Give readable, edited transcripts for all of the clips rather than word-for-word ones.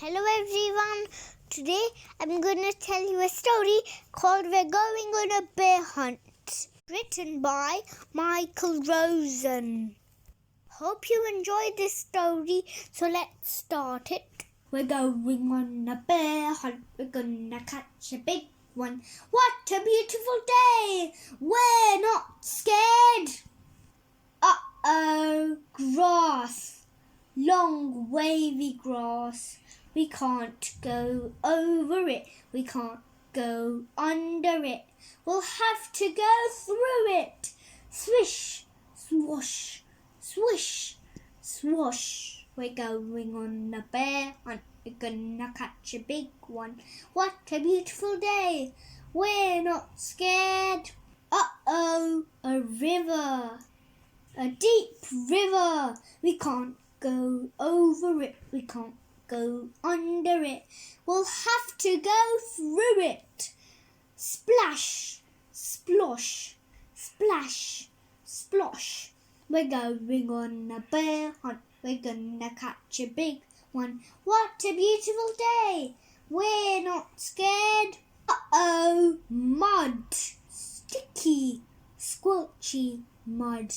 Hello everyone, today I'm going to tell you a story called We're Going on a Bear Hunt, written by Michael Rosen. Hope you enjoyed this story, so let's start it. We're going on a bear hunt, we're gonna catch a big one. What a beautiful day, we're not scared. Grass, long wavy grass. We can't go over it, we can't go under it. We'll have to go through it. Swish, swash, swish, swash. We're going on a bear hunt, we're gonna catch a big one. What a beautiful day, we're not scared. A river, a deep river. We can't go over it, we can't go under it. We'll have to go through it. Splash, splosh, splash, splosh. We're going on a bear hunt, we're gonna catch a big one. What a beautiful day, we're not scared. Mud, sticky, squelchy mud.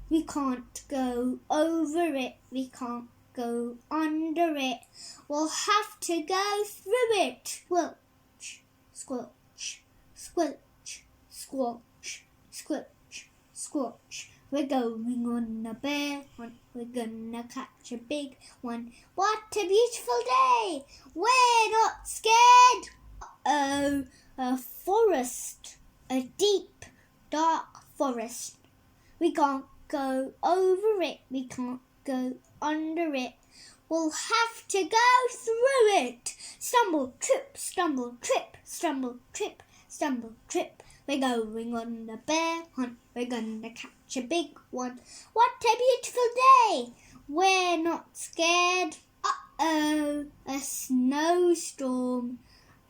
We can't go over it, we can't go under it. We'll have to go through it. Squelch, squelch, squelch, squelch, squelch, squelch. We're going on a bear hunt, we're gonna catch a big one. What a beautiful day, we're not scared. A forest, a deep, dark forest. We can't go over it, we can't go under it. We'll have to go through it. Stumble, trip, stumble, trip, stumble, trip, stumble, trip. We're going on a bear hunt, we're gonna catch a big one. What a beautiful day, we're not scared. A snowstorm,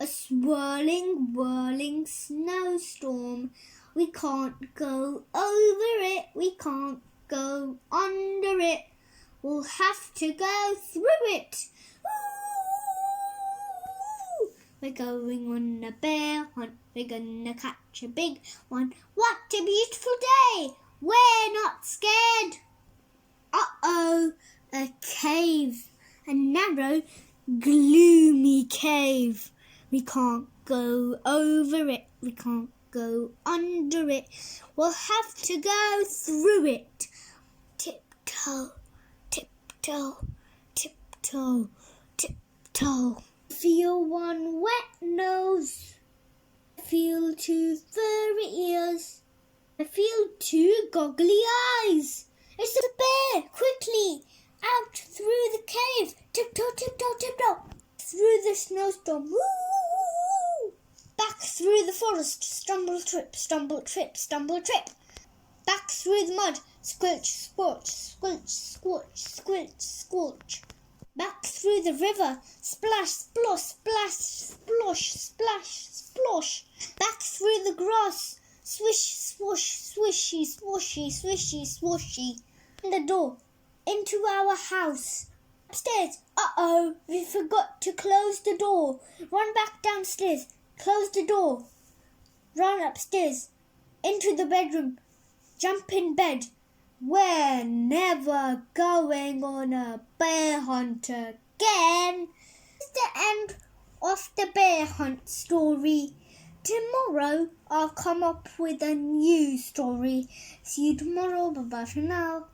a swirling, whirling snowstorm. We can't go over it, we can't go under it. We'll have to go through it. Ooh! We're going on a bear hunt, we're gonna catch a big one. What a beautiful day, we're not scared. A cave, a narrow, gloomy cave. We can't go over it, we can't go under it. We'll have to go through it. Tiptoe, tiptoe, tiptoe, tiptoe. Feel one wet nose, I feel two furry ears, I feel two goggly eyes. It's a bear, quickly, out through the cave. Tiptoe, tiptoe, tiptoe, through the snowstorm. Woo! Back through the forest, stumble, trip, stumble, trip, stumble, trip. Back through the mud, squelch, squelch, squelch, squelch, squelch, squelch. Back through the river, splash, splosh, splash, splosh, splash, splosh. Back through the grass, swish, swash, swishy, swashy, swishy, swashy. In the door, into our house. Upstairs, we forgot to close the door. Run back downstairs, close the door. Run upstairs, into the bedroom. Jump in bed. We're never going on a bear hunt again. This is the end of the bear hunt story. Tomorrow I'll come up with a new story. See you tomorrow. Bye bye for now.